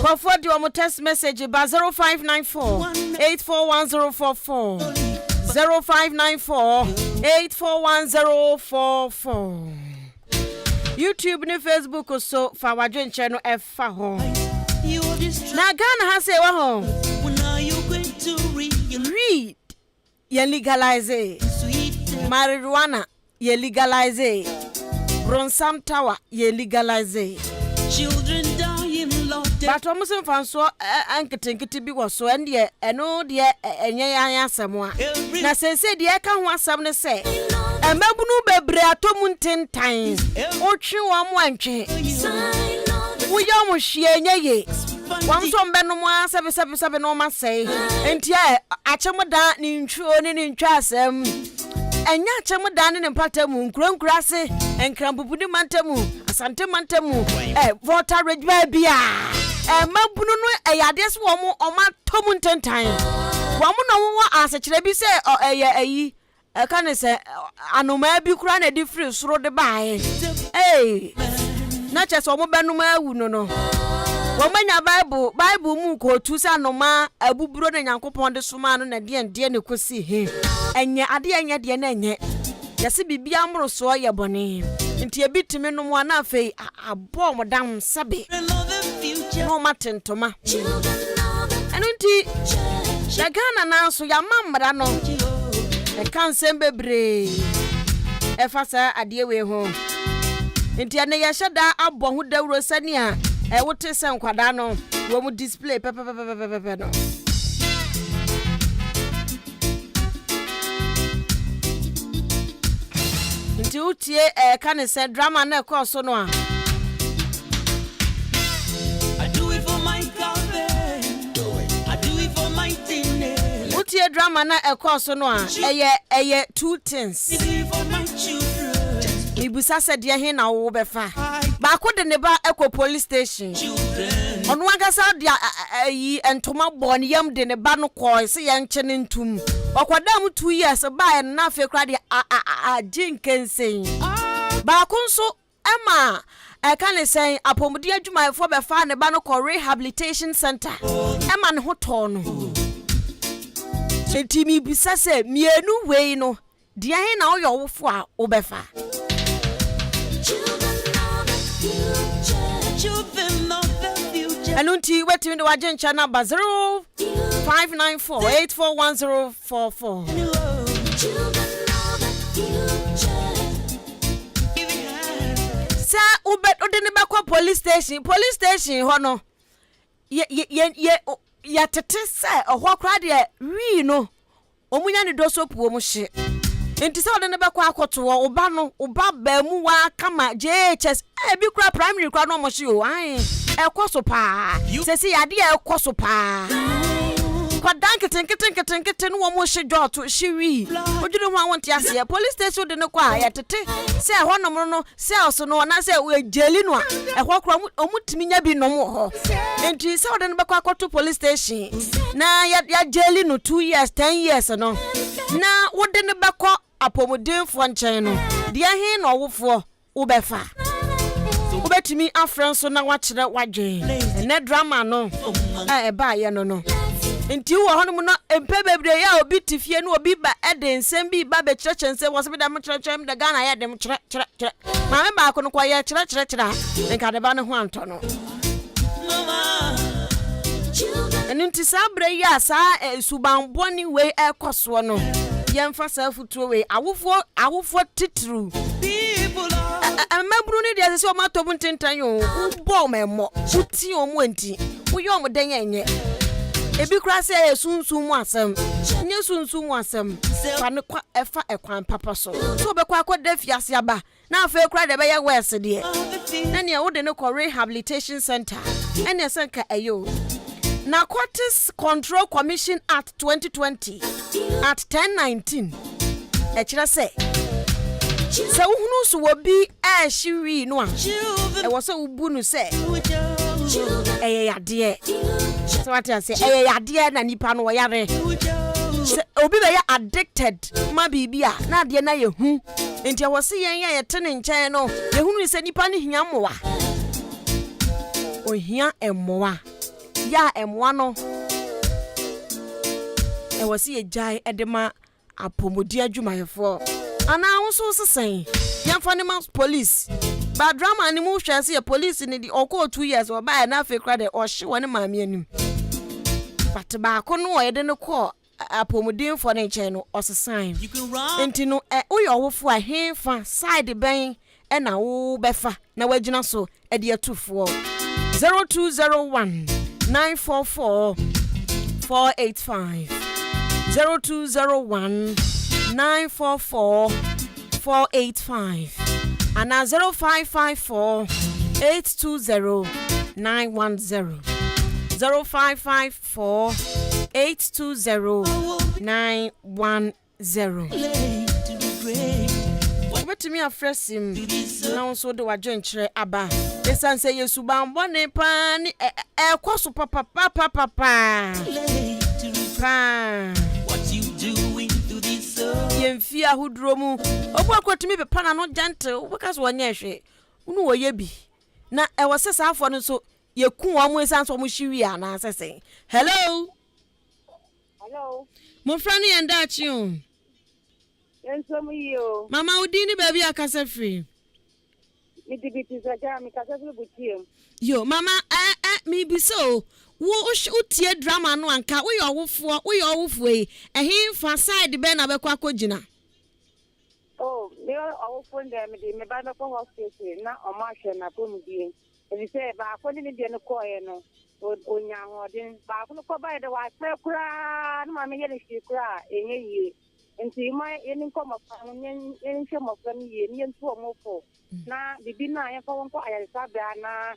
For 40 or text message about 0594 841044 0594 841044. YouTube and Facebook also for our joint channel F home. Now Ghana has a home. Read, you legalize it. Marijuana, you legalize it. Bronsam Tower, you legalize it. Children dying locked. But almost in Francois, Uncle Tinky be was so and ye, and oh dear, and ya someone. Now say, dear, can want something to say. And Babunu Bebre Atomun 10 times. Oh, chew one chain. We almost share ye. One son Benoit 777 no must say, and yeah, Achamadan in true in Trasem, and Yachamadan in Patamu, Grand Grassy, and Crampudu Mantamu, Santa Mantamu, Water Red Babia, and Mabuno, a yardis woman on my Tomun 10 times. Woman no one as a chlebi say, or a can say, I know maybe crying a difference through the by. Hey, not just one Benuma, no. Womanya Bible mu ko tusa no ma abuburo na Nyankopon de soma no na de ne kosi he enye ade anya de na enye yɛse bibia amoro so yɛ bɔne nti ebitime no mu ana afei abɔ mo dam sabe no matentoma eno nti ya Ghana na so ya mamra no e kan sem bebre e fa sa ade we ho nti ane ya hyeda abɔ ho dawro sani a e wote se nkwada no wo mu display pepe no nti utie kan se drama na ekọ so no a I do it for my government. I do it for my team. utie drama na ekọ so no a eye two things I do it for my children. ibusa se de he na wo befa ba ko de ne ba ekọ police station ono agasa de yi entoma bɔ ne yam de ne ba no kɔ se ye nche ne ntum okwada mu 2 years ba na afi kra de jinkensen ba ko nso ema kan say apomudi adwuma efo be fa ne ba no kɔ rehabilitation center ema ne hoto no etimi bisa se mienu wei no dia he na oyo wofo a obefa Anunti wetimi de wajencha number 0594841044 Sa ubet odene bakwa police station ho no ye tete se ohwa kra de wi no omunya ne dosopu omu hye enti se odene bakwa akoto wo oba no oba ba mu wa kama JHS bi kra primary kra no mo hye o ai ekoso pa se yade ekoso pa kwa danketenketen no mo hye dot hye wi odwene ho awonte ase police station de ne kwa ya tete se ho no no se oso no na se jeli no a ehwo kra omutimi nya bi no mo ho enti se odene bakwa akoto police station na ya jeli no 2 years 10 years no na wodene bakwa apomodinfo nchen no dia he no wofo ubefa ubetimi afrenso na wachire wadwe ne drama no ba ye no nti wo hono no empe bebre ya obi tifie no obi ba edensem bi ba be kirechense wo se bi da mo kirechem da Ghana ya dem kire ma me ba ko no kwa ye kire nka de ba no ho anto no nti sabre ya sa subanboni we ekoso no yemfa sa futuo we awofo titru amabru ni de se o ma tobu ntentan yo bo memo uti o mu anti wo yo mo den yenye ebi kra se sunsun mu asem nye sunsun mu asem fa ne kwa efa ekwan papa so be kwa akode fiase aba na afa kra de be ye west de na ne wo de ne ko rehabilitation center ene senka ayo Narcotics Control Commission Act 2020 at 1019 ekira se uhunu so obi shiri no a e wo se ubunu se yade so what I say yade na nipa no yare obi be ya addicted ma bibia na ade na yehu enti wo se yen ye tene nchen no yehunu se nipa ne hia mowa ohia emowa ya emwano e wasi ejai edema apomodi adwumayefo ana wonso sesen yamfa ne mas police ba drama ni mu hwase ye police ni di okọ 2 years oba na afi kra de ohye woni maame anim but ba ko no yede ne ko apomodi fo ne nche no osesan enti no uyo wofo a hefa side ben e na wo befa na wagina so e de atufo 0201 944 485 0201 944 485 and 0554 820 910 0554 820 910 Betimi afresim na so de wadwenkyere aba esanse yesubanbo ne pa ni ekoso papa what you doing to this yemfia hudro mu obo akwatimi be pana no gentle because wonye hwe unu woye bi na ewo sesa afo no so yeku wo mu esanse wo mu hwiwi ana asese hello hello Mmofra ni enda chi o Enso yo. Mama udini baby akasa free. Mi dibiti zaga mi kasa free butie. Yo, mama me be so. Wo utie drama no anka wo yo wofo yi. Ehimfa side be na be kwa kogina. Oh, me awofo ndem me me ba na ko hospital na o ma hwe na ko mu die. Ebi se ba ko ni die no ko ye no. Onya hodin ba ko ko ba de wa kra kra na ma me ye ni shi kra enye yi. Nti ma yeni ko ma fa nyen hwe mo fa ni ye ni ntu o mo fo. Na bibi na ya ko won ko ayarisa ba na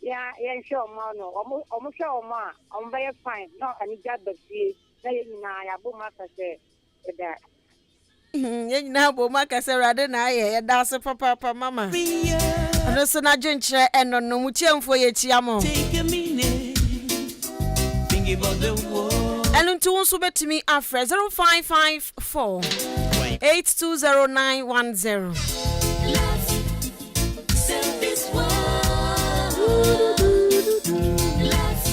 ya hwe mo no o mo hwe o mo a o ba ye fine no ani ja ba fie na ye nyina ya bo ma ka se da Ye nyina bo ma ka se rade na ye da se papa mama. Ano so na dwenkyere eno no mu tiemfo ye tia mo. Take a minute. Think about the world. And unto one so betimi afre 0554 820910. Let's set this world. Let's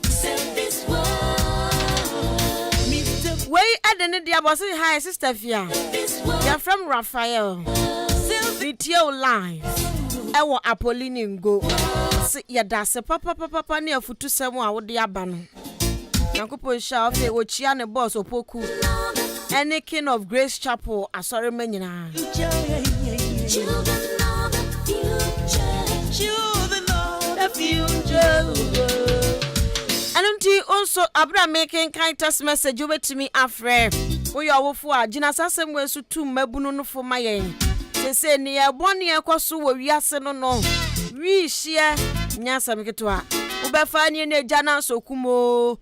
set this world. Way adene dia boss hi sister Afia. You're from Raphael. Video live. Ewo Apolline Ngo. Se ya da se papa ne afutu sem a wo de aba no. Yankopon sha ofe wo chia ne boss opoku. Any King of Grace Chapel asore manyina. Children of the future. Children of the future. And until also Abra making kind text message over to me afre. We are wofo a gina sasem we so tu mabunu no for mayen. Say near boni ekoso wo wiase no no. Wi hia nyasa meketwa. Ubefa ni ne jana so kumo.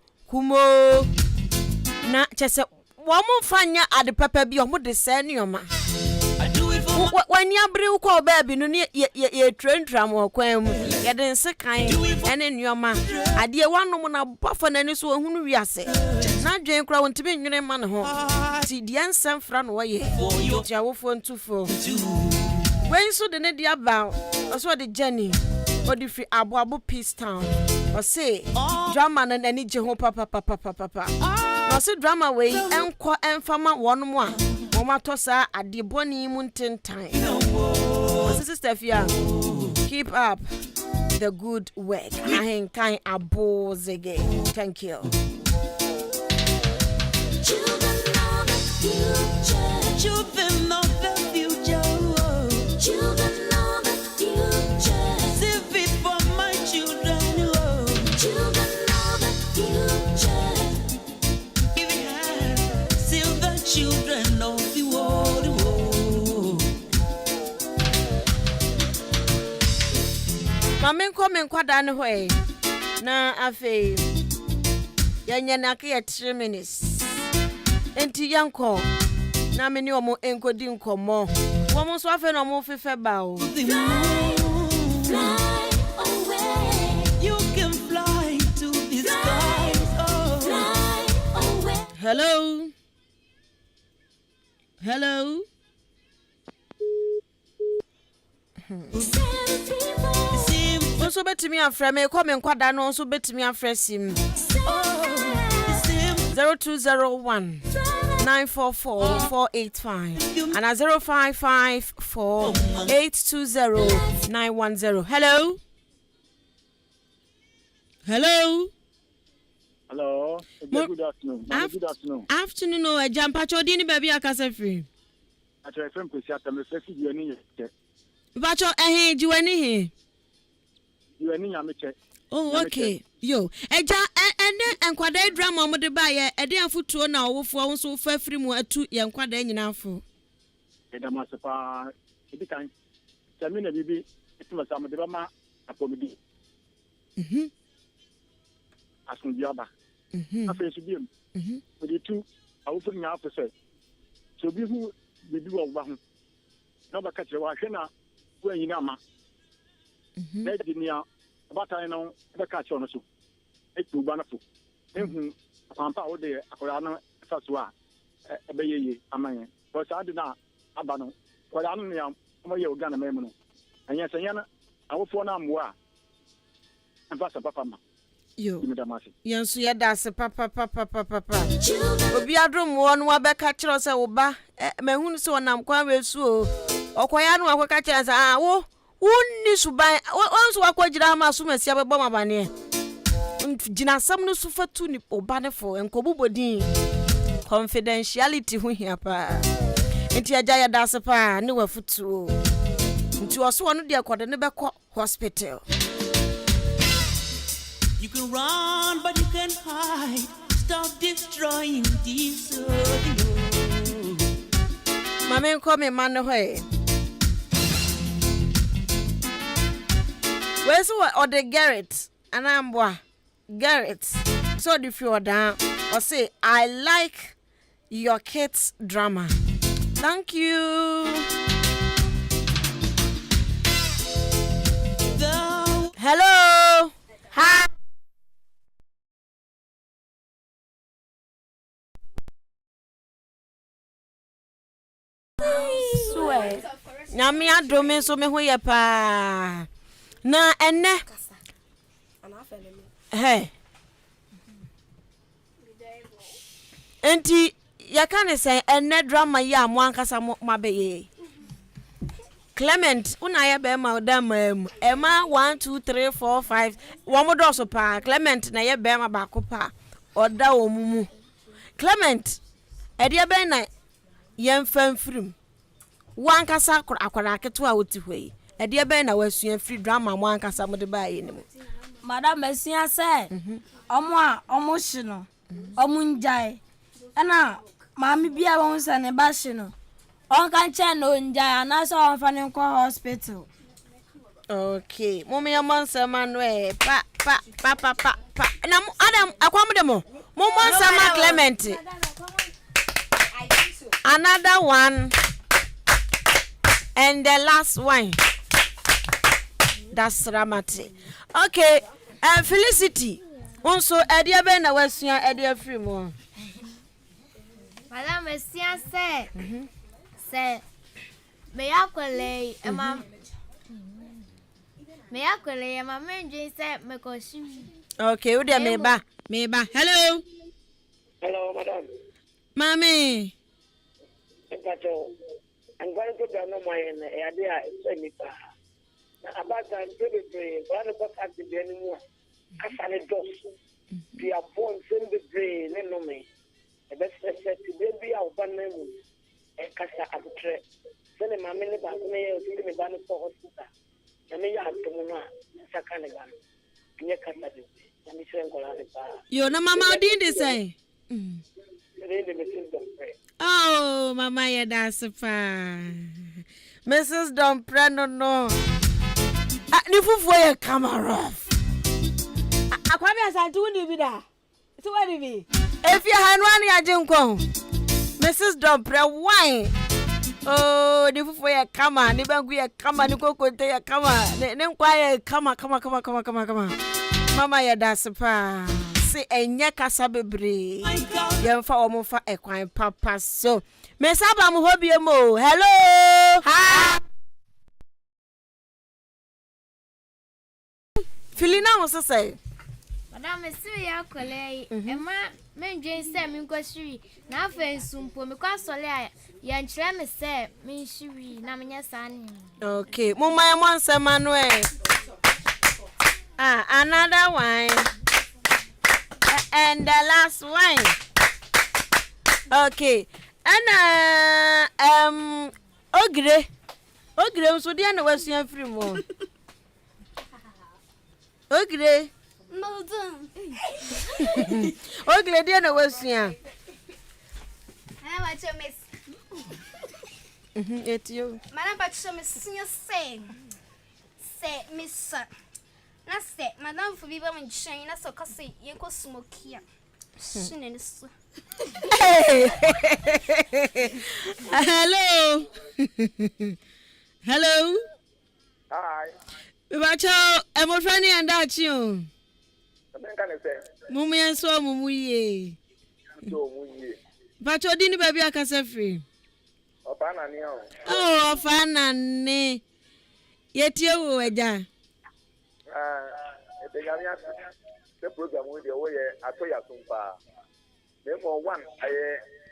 Na chese wo mo fanya ade papa bi o mo de se ne oma. When you bring call baby, no ye train tram or quam, ye didn't say kind, and in your man. I dear one woman a buffer and so who we are say. Not Jane Crown to be in your man home. See the answer from way, your phone 24. When so the Nadia bow, or so the Jenny, or the free Abu Peace Town, or say, drama and any Jeho papa. Or say drama way, and qua and farmer 1 more. Mama tosa at the bonny mountain time. Sister Afia, keep up the good work. I ain't kind of balls again. Thank you. Children of the future. Children of the future. Children of the future. Save it for my children. Children of the future. Give it high. Save the children of the world. Mamen come kwada ne hoye. Na afi. Yanya na ke 3 minutes. Enti yanko. Na me ni omo enkodi nkomo. Wo mo so afi na omo fefe ba o. Fly away. You can fly to the skies. Oh. Fly away. Hello. Also betimi afre me come nkwada no also betimi afre sim 0201 944 485 and 0554 820 910. Hello. Good afternoon. Good afternoon. Afternoon o ejampa chodini baby akasa free. Acho FM ko si atame frefi diani ye. Bacho jiwani he. Diani ya meche. Oh okay. Yo, eja ene enkwada drama mo de ba ye ede afutuo na owofo nso fa free mu atu ye enkwada nyina afo. Eda masepa edikan. Tamina bibi etima sa mo de ba ma apomidi. Asun biaba. Afre su biem. We two awofo nya afo se. So bi hu bibi wo ba hu. Na ba ka kire wa hwe na wo anyina ma. Na di nia abata no ba ka kire no so. Etu ba na fo. Ehu pampa wo de akora no fa so a ebe yeye amanye. Ko sa de na aba no. Ko ya no nia mo ye oga na memu no. Anya sanya na awofo na amwa. Ampa sa papa ma. Yo. Yansu ya da se papa. Obi adrum won wa be ka kire se wo ba mahunu so nam kwa wesu o okoya no akoka kire sa wo wonni suban onso akwagira ma so masia bebo mabane gina sam no so fatu ni obane fo enkobubodin confidentiality hu hia pa enti aja ya dase pa ne wafutu o enti oso wono de akode ne beko hospital. You can run, but you can hide. Stop destroying this earth. Mama come me man hoy. Where's what or the Garrett? And I'm Garrett. So if you're down or say I like your kids' drama. Thank you. Hello. Hi. Swear. Nyame adome so me ho ye pa. Na enne. Hey. Enti yakane say enne drama ya mo ankasa mabeye. Clement una ya be ma odam ema 1 2 3 4 5 wo do so pa Clement na ye be ma ba ko pa oda omumu Clement ede be na ye mfamfrim wankasa akwara keto a woti hoi ede be na wasua free drama mo ankasa mo de ba ye ni mo madam mesia say omo hye no omo njai na maami bia won se ne ba hye no on kan che no njai na so on fa ne ko hospital. Okay mommy amansa Manuel pa na adam akwam de mo monsa ma Clement another one and the last one. That's Ramati. Okay, Felicity. Also, Edia Ben, I was here, Edia free more. Madame Messia say, may I collay a mam? May I collay a mamma Jane said, Makoshi. Okay, who there, Meba? Hello. Hello, madam. Mommy. I'm going to go no more in the idea. About time, baby, one of us had to be anymore. Castle dos. We are born in the brain, no me. The best said to baby our banner and Casa Abutre. Send him a minute back me to me banner for hospital. And me have to Mona, Sakanagan. Near Casa. You know, Mama did this say. Oh, Mama, yeah, that's a fine. Mrs. Domprano, no. Nifu for your camera off. I come as I do need that. So what it be? If you had one, I didn't go. Mrs. Dompre, why? Oh, nifu for your camera. Never go your camera. You go to your camera. Then quiet. Come on. Mama, yeah, that's a fine. Say enya kasa bebre yemfa omofa ekwan papa so me saba mo hobie mo hello ha Filina wo say madam se ya kole ema menje se mi kwashiri na afa nsumpo me kwasole a ya nkyere me se me nhiri na menya sane. Okay mumma ya monse Manuel another one. And the last one. Okay. And Ogre so dia na wasia free mo. Ogre. No dun. Ogre dia na wasia. I want to miss. It's you. Madam but show me say miss na say madam for be me chain na so cause yen ko smoke here. Hello. Hello. Hi. Bacho, Mmofra Mmere and that you. Mumu enso mumu ye. Bacho dini baby akase free. Opana ni o. Oh, opana ni. Yetie wo eja. The program with the way I told you. Therefore, one,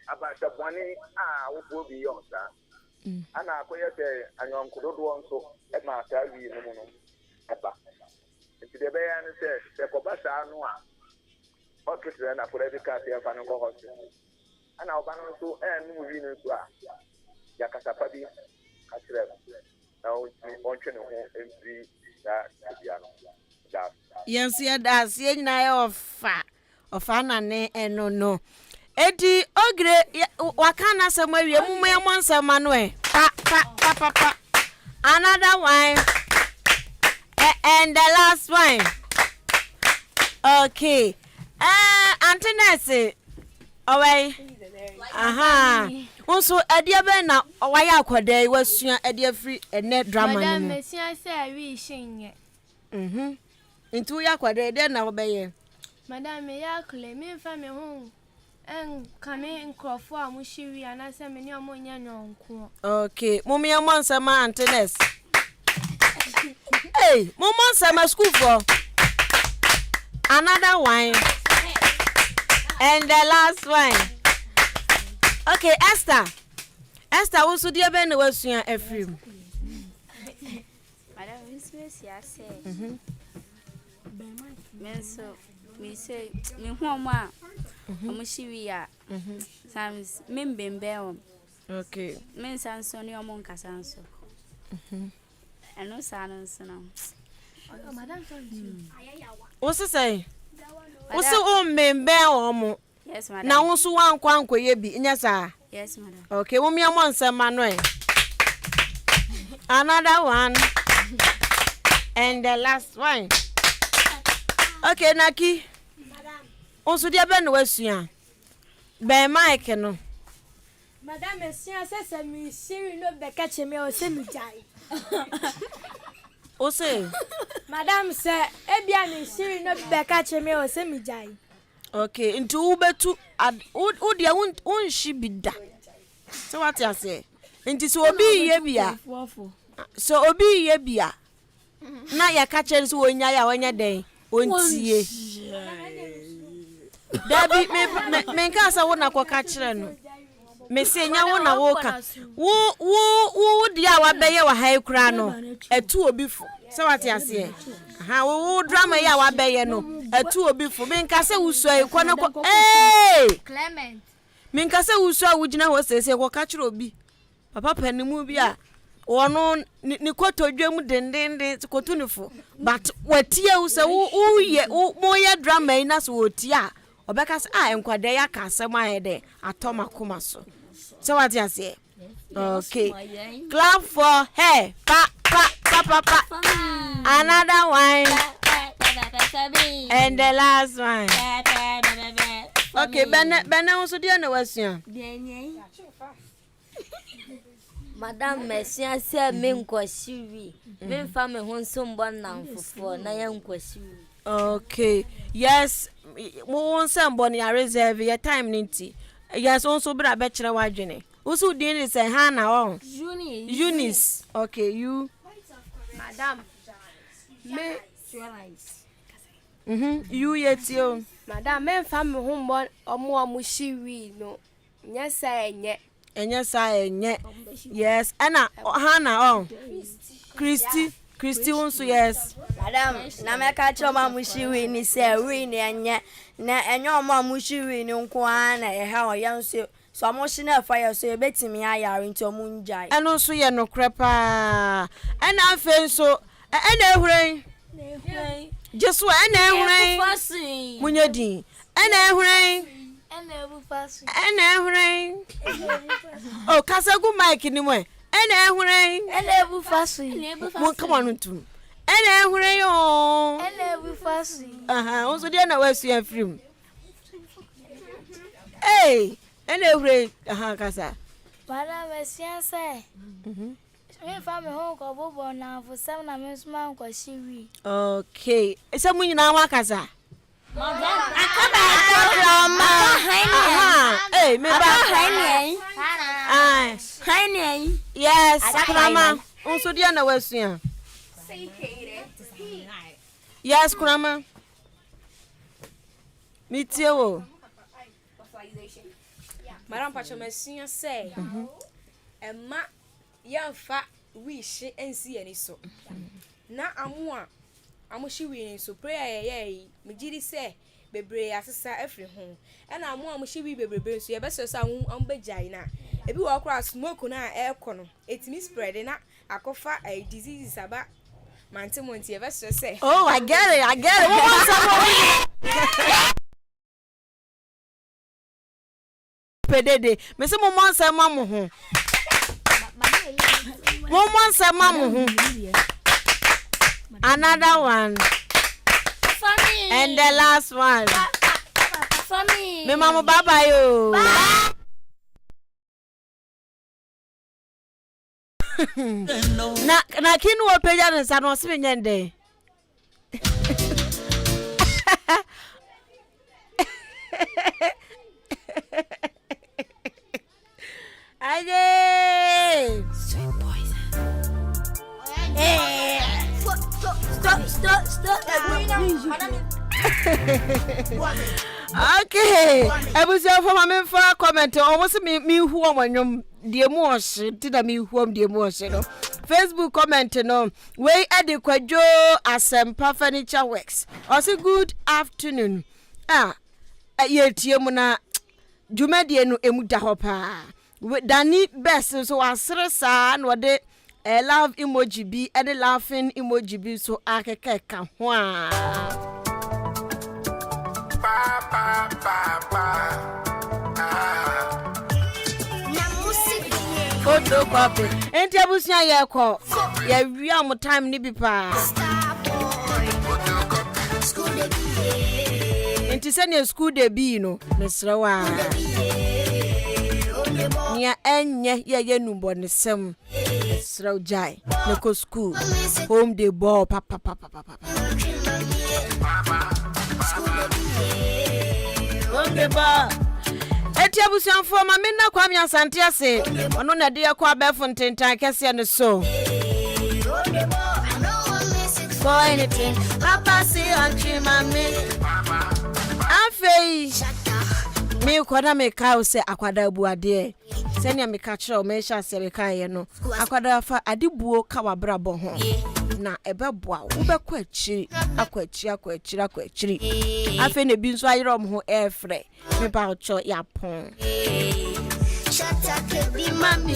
abasha bɔne a wofoɔ bi yɛ ɔsa ana akɔyɛ sɛ anyɔnkododoɔ nso ma saa wie no mu no ɛba nti deɛ ɛbɛyɛ ne sɛ kɔba saa no a ɔketerɛ na kora bi ka sɛ yɛmfa no nkɔ hospital ana ɔba no nso ɛnom wie no nso a yɛakasapa bi ka kyerɛ no na ɔntwe ne ho mfiri saa bia no yes yɛda aseɛ nyinaa yɛ ɔfa nane ɛno no edi ogre waka na asɛm awie mu yɛ mo nsɛm ano pa another one and the last one okay Antinese away also adia be na waya akwada yi wasua adia free ene drama no madam mesia say we shinye into ya akwada de na obeye madam me ya kle me fa me ho en kame nkrofo a mo hiri anase me ne omo nya nyonko okay mummy amansama Antinese hey mummy amansama school for another one and the last one okay Esther also dear ben was your Ephraim madam is ya say menso me say me ho ma omushiriya sams membembe okay men sanso ni omo nkasanso eno sanso na madam what's say what's membembe omo yes madam na wonso wankwankoye bi nya sa yes madam okay wo mia mo nsema no another one and the last one okay Naki madam onso dia be no wasua be mic no madam esia sese mi siri no be ka cheme o se mi jai o se madam se ebia mi siri no be ka cheme o se mi jai okay into ubetu u dia unshi bida so what you say into so obi ye bia so obi ye bia na ya ka chere so onya ya wanya den ontie dabi me nka sa wo na ko ka chere no me se nya wo na wo ka wo dia wa beye wa hai kura no etu obi fu so what you say wo drama ya wa beye no etu obi fu me nka se wuso e ko na ko Clement me nka se wuso a wugina ho sese ko ka chere obi papa panimu bi a wono ni kotodwe mu dendende kotunifo but watie wo se wo ye mo ye drama ina so wotia obeka se enkwade ya ka asem ayede atoma koma so what you say okay clap for her pa another one and the last one okay bene so dia na wasua madam mesia se me nkwashiwi me mfa me ho nsombo na mfofo na ya nkwashiwi okay yes mo won sembo na reserve your time ninti yes also bra be kire wadwene usu din is Hana on Eunice okay you madam me you yetio madam me mfa me ho mbo omo shiri no nya sa enye sa enye yes ana Hana on Christy wonso yes madam na me ka chiro ma mushiri ni se wi ni enye na enye omo mushiri ni nko ana e ha oyanso so mo shi na fire so ebetimi ayare nti omo njai eno so ye no krepa ana afen so ena ehuren jesu ena ehuren munyedin ena ehuren ena ehuren oh kasagu mic ni mo ena ehuren ena ebu fasu mo come on ntum ena ehuren yo ena ebu fasu onso dia na wasu ya film ena ehuren kasa para mesia say me fa me ho ko bobo na fu sam na me suma ko shiri okay ese mu nyina wa kasa akaba drama me ba haini yes kurama onso dia na wasua yes kurama mitie wo Madam Pachamesia say, and ma young fat wish and see any so. Now I'm she winning so prayer, yea, Majidi say, Bebre as a every home, and I'm one she be baby, so you best as I won't Bejina. If you walk across smoke on our air corner, it's me spreading up. I cough a disease about Mantimonti, you best say. Oh, I get it. Pedede, me se mo man say mamu ho. Mo man say mamu ho. Another one. For me. And the last one. For me. Me mama baba yo. na kinu wo peja ne sa no se nyende. Aye. Sweet poison. Hey. Stop. Okay. Ebusia for my for comment almost me who am the emotion did me who am the emotion no. Facebook comment no. We adekwajo Asempa Furniture Works. Also good afternoon. Ye tie mu na dwumadie no emu da ho pa. Dani best so asere sa na de love emoji bi and laughing emoji bi so akeka ka ho a. Photocopy. Enti abusia ye ko. Ye wi am time ni bi pa. Enti sene school de bi no. Mesrewa. Nia enye ye numbo ne sem. Mesrew jai. Neko school. Home day ball papa. Okay ba. Eti abusuanfo ma menna kwa mi asante ase. Ono na de yakwa abefo ntentan kese ne so. For anything, Papa say on mama. Afei. Me kwada me ka se akwada buade. Senia me ka kire o me sha se me ka ye no. Akwada fa adibuo ka wabrabo ho. Na ebeboa wo bekwa akwachi afi na bi nso ayere omho airfryer me ba ocho yapon shata ke bi mami